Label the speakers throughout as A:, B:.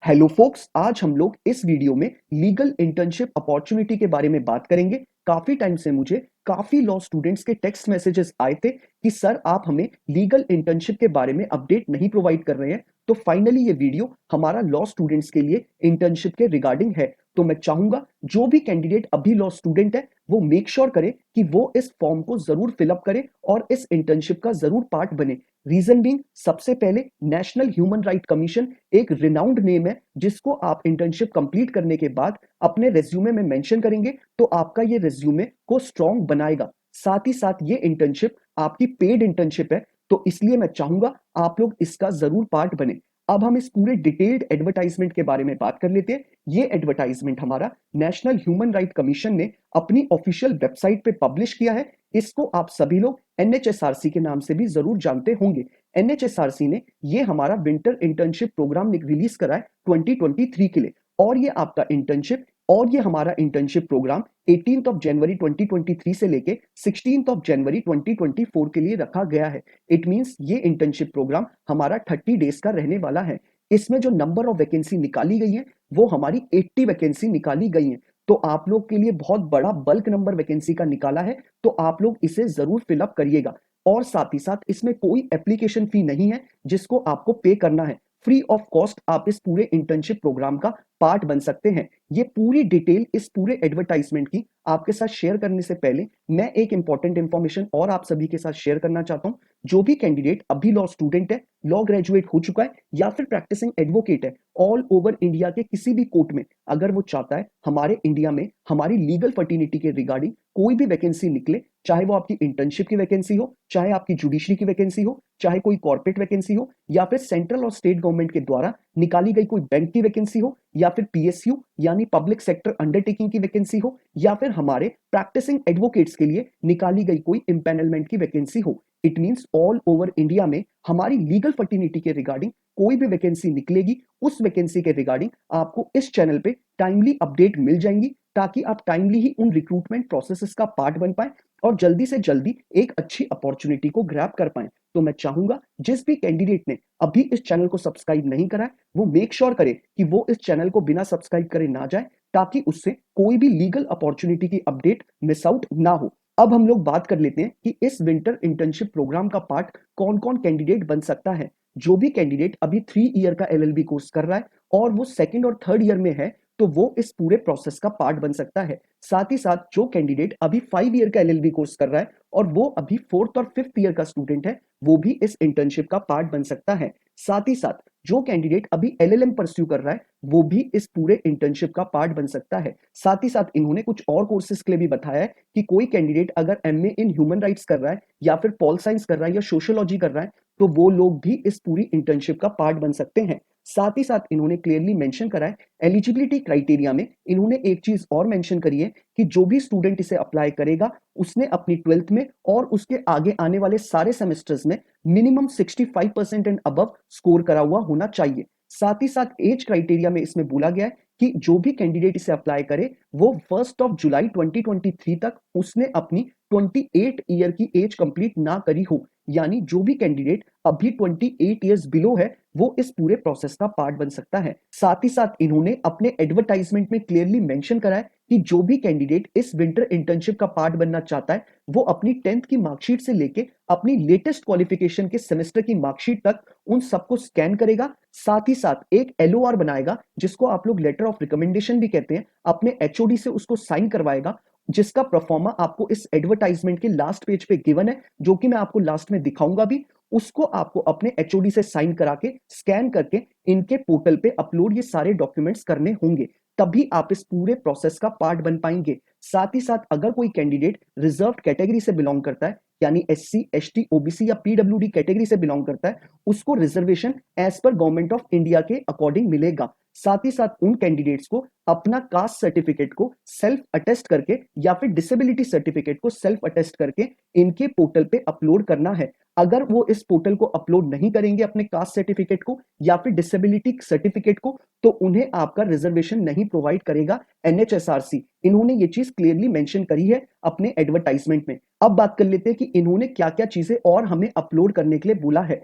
A: Hello focus, आज हम लोग इस वीडियो में लीगल इंटर्नशिप अपॉर्चुनिटी के बारे में बात करेंगे। काफी टाइम से मुझे काफी लॉ स्टूडेंट्स के टेक्स्ट मैसेजेस आए थे कि सर आप हमें लीगल इंटर्नशिप के बारे में अपडेट नहीं प्रोवाइड कर रहे हैं। तो फाइनली ये वीडियो हमारा लॉ स्टूडेंट्स के लिए इंटर्नशिप के रिगार्डिंग है। तो मैं चाहूंगा जो भी कैंडिडेट अभी लॉ स्टूडेंट है वो मेक श्योर करे कि वो इस फॉर्म को जरूर फिलअप करे और इस इंटर्नशिप का जरूर पार्ट बने। रीजन बीइंग, सबसे पहले नेशनल ह्यूमन राइट कमीशन एक रिनाउंड नेम है जिसको आप इंटर्नशिप कंप्लीट करने के बाद अपने रेज्यूमे में मेंशन करेंगे तो आपका ये रेज्यूमे को स्ट्रॉन्ग बनाएगा। साथ ही साथ ये इंटर्नशिप आपकी पेड इंटर्नशिप है, तो इसलिए मैं चाहूंगा आप लोग इसका जरूर पार्ट बने। अब हम इस पूरे डिटेल्ड एडवर्टाइजमेंट के बारे में बात कर लेते हैं। ये एडवर्टाइजमेंट हमारा नेशनल ह्यूमन राइट कमीशन ने अपनी ऑफिशियल वेबसाइट पे पब्लिश किया है। इसको आप सभी लोग एनएचएसआरसी के नाम से भी जरूर जानते होंगे। एनएचएसआरसी ने ये हमारा विंटर इंटर्नशिप प्रोग्राम रिलीज करा है 2023 के लिए, और ये आपका इंटर्नशिप और ये हमारा इंटर्नशिप प्रोग्राम 18 जनवरी 2023 से लेके 16 जनवरी 2024 के लिए रखा गया है। इट मींस ये इंटर्नशिप प्रोग्राम हमारा 30 डेज का रहने वाला है। इसमें जो नंबर ऑफ वैकेंसी निकाली गई है वो हमारी 80 वैकेंसी निकाली गई है। तो आप लोग के लिए बहुत बड़ा बल्क नंबर वैकेंसी का निकाला है, तो आप लोग इसे जरूर फिलअप करिएगा। और साथ ही साथ इसमें कोई एप्लीकेशन फी नहीं है जिसको आपको पे करना है। फ्री ऑफ कॉस्ट आप इस पूरे इंटर्नशिप प्रोग्राम का पार्ट बन सकते हैं। ये पूरी डिटेल इस पूरे एडवर्टाइजमेंट की आपके साथ शेयर करने से पहले मैं एक इंपॉर्टेंट इंफॉर्मेशन और आप सभी के साथ शेयर करना चाहता हूं। जो भी कैंडिडेट अभी लॉ स्टूडेंट है, लॉ ग्रेजुएट हो चुका है या फिर प्रैक्टिसिंग एडवोकेट है, ऑल ओवर इंडिया के किसी भी कोर्ट में अगर वो चाहता है हमारे इंडिया में हमारी लीगल फर्टिनिटी के रिगार्डिंग कोई भी वैकेंसी निकले, चाहे वो आपकी इंटर्नशिप की वैकेंसी हो, चाहे आपकी जुडिशरी की वैकेंसी हो, चाहे कोई कॉर्पोरेट वैकेंसी हो, या फिर सेंट्रल और स्टेट गवर्नमेंट के द्वारा निकाली गई कोई बैंक की वैकेंसी हो, या फिर पीएसयू यानी पब्लिक सेक्टर अंडरटेकिंग की वैकेंसी हो, या फिर हमारे प्रैक्टिसिंग एडवोकेट्स के लिए निकाली गई कोई इम्पैनलमेंट की वैकेंसी हो। It means all over India में हमारी लीगल फर्टिनिटी के रिगार्डिंग कोई भी वैकेंसी निकलेगी, उस वैकेंसी के रिगार्डिंग आपको इस चैनल पे टाइमली अपडेट मिल जाएंगी, ताकि आप टाइमली ही उन रिक्रूटमेंट प्रोसेसेस का पार्ट बन पाए और जल्दी से जल्दी एक अच्छी अपॉर्चुनिटी को ग्रैब कर पाए। तो मैं चाहूंगा जिस भी कैंडिडेट ने अभी इस चैनल को सब्सक्राइब नहीं करा है वो मेक श्योर करे कि वो इस चैनल को बिना सब्सक्राइब करे ना जाए, ताकि उससे कोई भी लीगल अपॉर्चुनिटी की अपडेट मिस आउट ना हो। अब हम लोग बात कर लेते हैं कि इस विंटर इंटर्नशिप प्रोग्राम का पार्ट कौन कौन कैंडिडेट बन सकता है। जो भी कैंडिडेट अभी 3 ईयर का एलएलबी कोर्स कर रहा है और वो सेकंड और थर्ड ईयर में है, तो वो इस पूरे प्रोसेस का पार्ट बन सकता है। साथ ही साथ जो कैंडिडेट अभी 5 ईयर का एलएलबी कोर्स कर रहा है और वो अभी 4th और 5th ईयर का स्टूडेंट है, वो भी इस इंटर्नशिप का पार्ट बन सकता है। साथ ही साथ जो कैंडिडेट अभी एलएलएम परस्यू कर रहा है वो भी इस पूरे इंटर्नशिप का पार्ट बन सकता है। साथ ही साथ इन्होंने कुछ और कोर्सेज के लिए भी बताया है कि कोई कैंडिडेट अगर एमए इन ह्यूमन राइट्स कर रहा है या फिर पॉल साइंस कर रहा है या सोशियोलॉजी कर रहा है, तो वो लोग भी इस पूरी इंटर्नशिप का पार्ट बन सकते हैं। साथ ही साथ इन्होंने क्लियरली मेंशन करा है एलिजिबिलिटी क्राइटेरिया में, इन्होंने एक चीज और मेंशन करी है कि जो भी स्टूडेंट इसे अप्लाई करेगा उसने अपनी 12th में और उसके आगे आने वाले सारे सेमेस्टर्स में मिनिमम 65% एंड अबव स्कोर करा हुआ होना चाहिए। साथ ही साथ एज क्राइटेरिया में इसमें बोला गया है कि जो भी कैंडिडेट इसे अप्लाई करे वो 1 जुलाई 2023 तक उसने अपनी 28 ईयर की एज कंप्लीट ना करी हो। यानी जो भी कैंडिडेट अभी 28 ईयर्स बिलो है वो इस पूरे प्रोसेस का पार्ट बन सकता है। साथ ही साथ इन्होंने अपने एडवर्टाइजमेंट में क्लियरली मेंशन करा है कि जो भी कैंडिडेट इस विंटर इंटर्नशिप का पार्ट बनना चाहता है वो अपनी 10th की मार्कशीट से लेके अपनी लेटेस्ट क्वालिफिकेशन के सेमेस्टर की मार्कशीट तक उन सबको स्कैन करेगा। साथ ही साथ एक एलओआर बनाएगा जिसको आप लोग लेटर ऑफ रिकमेंडेशन भी कहते हैं, अपने एचओडी से उसको साइन करवाएगा, जिसका परफॉर्मा आपको इस एडवर्टाइजमेंट के लास्ट पेज पे गिवन है, जो कि मैं आपको लास्ट में दिखाऊंगा भी। उसको आपको अपने एचओडी से साइन करा के स्कैन करके इनके पोर्टल पे अपलोड ये सारे डॉक्यूमेंट्स करने होंगे, तभी आप इस पूरे प्रोसेस का पार्ट बन पाएंगे। साथ ही साथ अगर कोई कैंडिडेट रिजर्व कैटेगरी से बिलोंग करता है यानी एससी एसटी ओबीसी या पीडब्ल्यूडी कैटेगरी से बिलोंग करता है, उसको reservation as per government of India के अकॉर्डिंग मिलेगा। साथ ही साथ उन कैंडिडेट्स को अपना कास्ट सर्टिफिकेट को सेल्फ अटेस्ट करके या फिर डिसेबिलिटी सर्टिफिकेट को सेल्फ अटेस्ट करके इनके पोर्टल पे अपलोड करना है। अगर वो इस पोर्टल को अपलोड नहीं करेंगे अपने कास्ट सर्टिफिकेट को या फिर डिसेबिलिटी सर्टिफिकेट को, तो उन्हें आपका रिजर्वेशन नहीं प्रोवाइड करेगा एनएचएसआरसी। इन्होंने ये चीज क्लियरली मेंशन करी है अपने एडवर्टाइजमेंट में। अब बात कर लेते हैं कि इन्होंने क्या क्या चीजें और हमें अपलोड करने के लिए बोला है।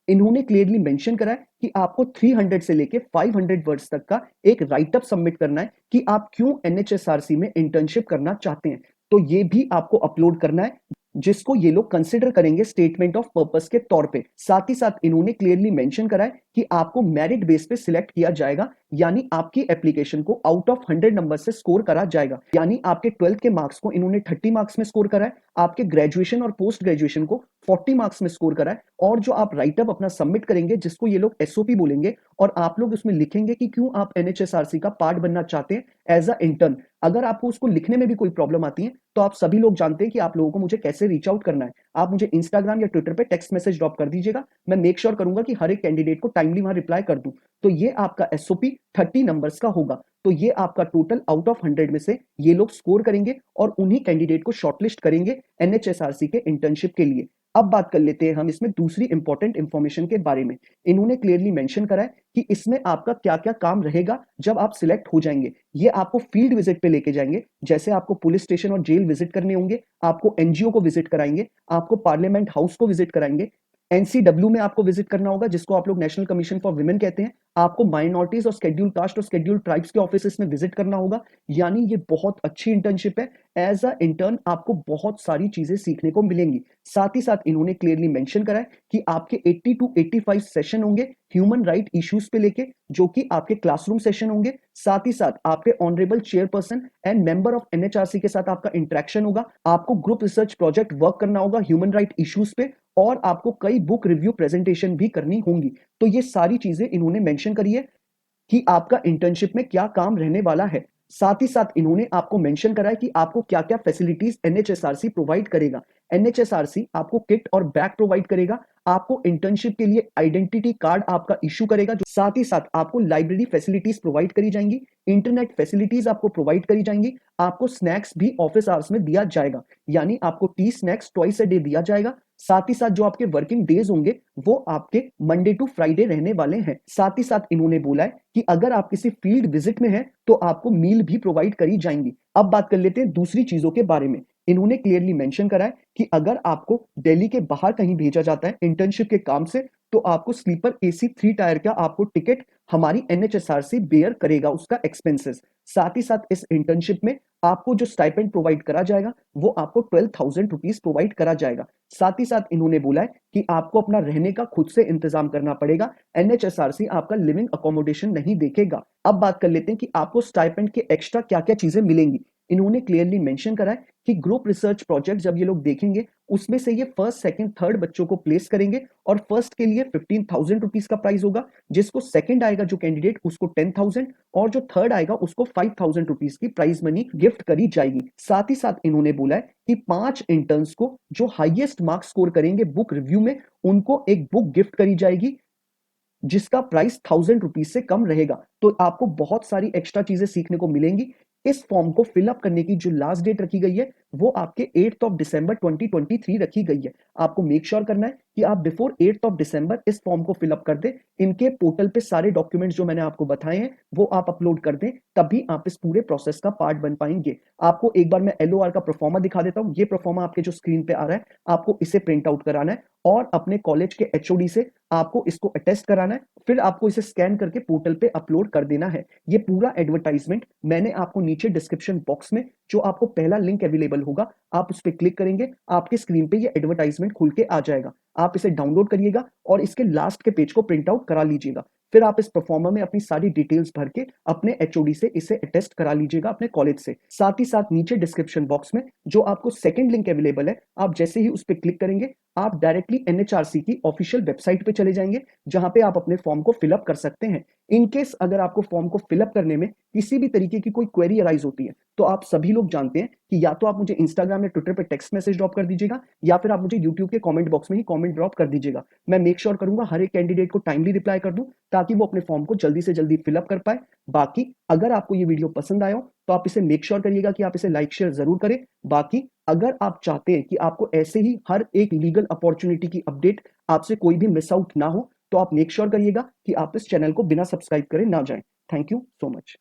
A: इन्होंने क्लियरली मेंशन करा है कि आपको 300 से लेके 500 वर्ड्स तक का एक राइट अप सबमिट करना है कि आप क्यों एनएचएसआरसी में इंटर्नशिप करना चाहते हैं। तो ये भी आपको अपलोड करना है, जिसको ये लोग कंसिडर करेंगे स्टेटमेंट ऑफ पर्पस के तौर पे। साथ ही साथ इन्होंने क्लियरली मेंशन करा है कि आपको मेरिट बेस पे सिलेक्ट किया जाएगा, यानी आपकी एप्लीकेशन को आउट ऑफ 100 नंबर से स्कोर करा जाएगा। यानी आपके 12th के मार्क्स को इन्होंने 30 मार्क्स में स्कोर करा है, आपके ग्रेजुएशन और पोस्ट ग्रेजुएशन को 40 मार्क्स में स्कोर करा है, और जो आप राइट अप अपना सबमिट करेंगे जिसको ये लोग एसओपी बोलेंगे, और आप लोग उसमें लिखेंगे कि क्यों आप एनएचएसआरसी का पार्ट बनना चाहते हैं एज अ इंटर्न। अगर आपको उसको लिखने में भी कोई प्रॉब्लम आती है तो आप सभी लोग जानते हैं कि आप लोगों को मुझे कैसे रीच आउट करना है। आप मुझे इंस्टाग्राम या ट्विटर पे टेक्स्ट मैसेज ड्रॉप कर दीजिएगा, मैं मेक श्योर करूंगा कि हर एक कैंडिडेट को टाइमली वहां रिप्लाई कर दूं। तो ये आपका एसओपी 30 नंबर्स का होगा। तो ये आपका टोटल आउट ऑफ 100 में से ये लोग स्कोर करेंगे और उन्हीं कैंडिडेट को शॉर्टलिस्ट करेंगे एनएचएसआरसी के इंटर्नशिप के लिए। अब बात कर लेते हैं हम इसमें दूसरी इंपॉर्टेंट इंफॉर्मेशन के बारे में। इन्होंने क्लियरली मेंशन करा है कि इसमें आपका क्या क्या काम रहेगा जब आप सिलेक्ट हो जाएंगे। ये आपको फील्ड विजिट पे लेके जाएंगे, जैसे आपको पुलिस स्टेशन और जेल विजिट करने होंगे, आपको एनजीओ को विजिट कराएंगे, आपको पार्लियामेंट हाउस को विजिट कराएंगे, एनसीडब्ल्यू में आपको विजिट करना होगा जिसको आप लोग नेशनल कमीशन फॉर वुमेन कहते हैं, आपको माइनॉरिटीज और शेड्यूल कास्ट और शेड्यूल ट्राइब्स के ऑफिसेस में विजिट करना होगा। यानी ये बहुत अच्छी इंटर्नशिप है। एज अ इंटर्न आपको बहुत सारी चीजें सीखने को मिलेंगी। साथ ही साथ इन्होंने क्लियरली मेंशन करा है कि आपके 80 टू 85 सेशन होंगे ह्यूमन राइट इश्यूज पे लेके, जो कि आपके क्लासरूम सेशन होंगे। साथ ही साथ आपके honourable chairperson and member of NHRC के साथ आपका इंटरेक्शन होगा, आपको ग्रुप रिसर्च प्रोजेक्ट वर्क करना होगा ह्यूमन राइट इश्यूज पे, और आपको कई बुक रिव्यू प्रेजेंटेशन भी करनी होंगी। तो ये सारी चीजें इन्होंने मेंशन करी है कि आपका इंटर्नशिप में क्या काम रहने वाला है। साथ ही साथ इन्होंने आपको मेंशन करा है कि आपको क्या क्या फैसिलिटीज एनएचएसआरसी प्रोवाइड करेगा। एनएचएसआरसी आपको किट और बैग प्रोवाइड करेगा, आपको इंटर्नशिप के लिए आइडेंटिटी कार्ड आपका इश्यू करेगा, जो साथ ही साथ आपको लाइब्रेरी फैसिलिटीज प्रोवाइड करी जाएंगी, इंटरनेट फैसिलिटीज आपको प्रोवाइड करी जाएंगी, आपको स्नैक्स भी ऑफिस आवर्स में दिया जाएगा, यानी आपको T snacks twice a day दिया जाएगा। साथ ही साथ जो आपके वर्किंग डेज होंगे वो आपके मंडे टू फ्राइडे रहने वाले हैं। साथ ही साथ इन्होंने बोला है कि अगर आप किसी फील्ड विजिट में हैं तो आपको मील भी प्रोवाइड करी जाएंगी। अब बात कर लेते हैं दूसरी चीजों के बारे में। इन्होंने क्लियरली मेंशन करा है कि अगर आपको दिल्ली के बाहर कहीं भेजा जाता है इंटर्नशिप के काम से, तो आपको स्लीपर एसी 3 टायर का आपको टिकट हमारी एनएचएसआरसी बेयर करेगा उसका एक्सपेंसेस। साथ ही साथ इस इंटर्नशिप में आपको जो स्टाइपेंड प्रोवाइड करा जाएगा वो आपको 12,000 रुपीज प्रोवाइड करा जाएगा। साथ ही साथ इन्होंने बोला है कि आपको अपना रहने का खुद से इंतजाम करना पड़ेगा, एनएचएसआरसी आपका लिविंग अकोमोडेशन नहीं देखेगा। अब बात कर लेते हैं कि आपको स्टाइपेंड के एक्स्ट्रा क्या क्या चीजें मिलेंगी। इन्होंने क्लियरली मेंशन करा है कि ग्रुप रिसर्च प्रोजेक्ट जब ये लोग देखेंगे उसमें से ये फर्स्ट सेकंड थर्ड बच्चों को प्लेस करेंगे, और फर्स्ट के लिए 15,000 रुपीज का प्राइस होगा, जिसको सेकंड आएगा जो कैंडिडेट उसको 10,000, और जो थर्ड आएगा उसको 5,000 रुपीज की प्राइज मनी गिफ्ट करी जाएगी। साथ ही साथ इन्होंने बोला है कि 5 इंटर्न्स को जो हाईएस्ट मार्क्स स्कोर करेंगे बुक रिव्यू में, उनको एक बुक गिफ्ट करी जाएगी जिसका प्राइस 1,000 रुपीज से कम रहेगा। तो आपको बहुत सारी एक्स्ट्रा चीजें सीखने को मिलेंगी। इस फॉर्म को फिलअप करने की जो लास्ट डेट रखी गई है वो आपके 8th ऑफ दिसंबर 2023 रखी गई है। आपको मेक श्योर करना है कि आप बिफोर 8th ऑफ दिसंबर इस फॉर्म को फिलअप कर दें। इनके पोर्टल पे सारे डॉक्यूमेंट्स जो मैंने आपको बताए हैं वो आप अपलोड कर दें, तभी आप इस पूरे प्रोसेस का पार्ट बन पाएंगे। आपको एक बार मैं एलओआर का प्रोफॉर्मा दिखा देता हूं। ये प्रोफॉर्मा आपके जो स्क्रीन पे आ रहा है, आपको इसे प्रिंट आउट कराना है और अपने कॉलेज के एचओडी से आपको इसको अटेस्ट कराना है। फिर आपको इसे स्कैन करके पोर्टल पे अपलोड कर देना है। ये पूरा एडवर्टाइजमेंट मैंने आपको नीचे डिस्क्रिप्शन बॉक्स में जो आपको पहला लिंक अवेलेबल होगा, आप उस पर क्लिक करेंगे, आपके स्क्रीन पे ये एडवर्टाइजमेंट खुल के आ जाएगा। आप इसे डाउनलोड करिएगा और इसके लास्ट के पेज को प्रिंट आउट करा लीजिएगा। फिर आप इस परफॉर्मा में अपनी सारी डिटेल्स भर के अपने एचओडी से इसे अटेस्ट करा लीजिएगा अपने कॉलेज से। साथ ही साथ नीचे डिस्क्रिप्शन बॉक्स में जो आपको सेकंड लिंक अवेलेबल है, आप जैसे ही उस पर क्लिक करेंगे आप डायरेक्टली एनएचआरसी की ऑफिशियल वेबसाइट पे चले जाएंगे, जहां पे आप अपने फॉर्म को फिलअप कर सकते हैं। इन केस अगर आपको फॉर्म को फिलअप करने में किसी भी तरीके की कोई क्वेरी अराइज होती है, तो आप सभी लोग जानते हैं कि या तो आप मुझे इंस्टाग्राम या ट्विटर पे टेक्स्ट मैसेज ड्रॉप कर दीजिएगा, या फिर आप मुझे यूट्यूब के कमेंट बॉक्स में ही कमेंट ड्रॉप कर दीजिएगा। मैं मेक श्योर करूंगा हर एक कैंडिडेट को टाइमली रिप्लाई कर दूं, ताकि वो अपने फॉर्म को जल्दी से जल्दी फिलअप कर पाए। बाकी अगर आपको ये वीडियो पसंद आया हो तो आप इसे मेक श्योर करिएगा कि आप इसे लाइक शेयर जरूर करें। बाकी अगर आप चाहते हैं कि आपको ऐसे ही हर एक लीगल अपॉर्चुनिटी की अपडेट आपसे कोई भी मिस आउट ना हो, तो आप मेक श्योर करिएगा कि आप इस चैनल को बिना सब्सक्राइब करे ना जाएं। Thank you so much.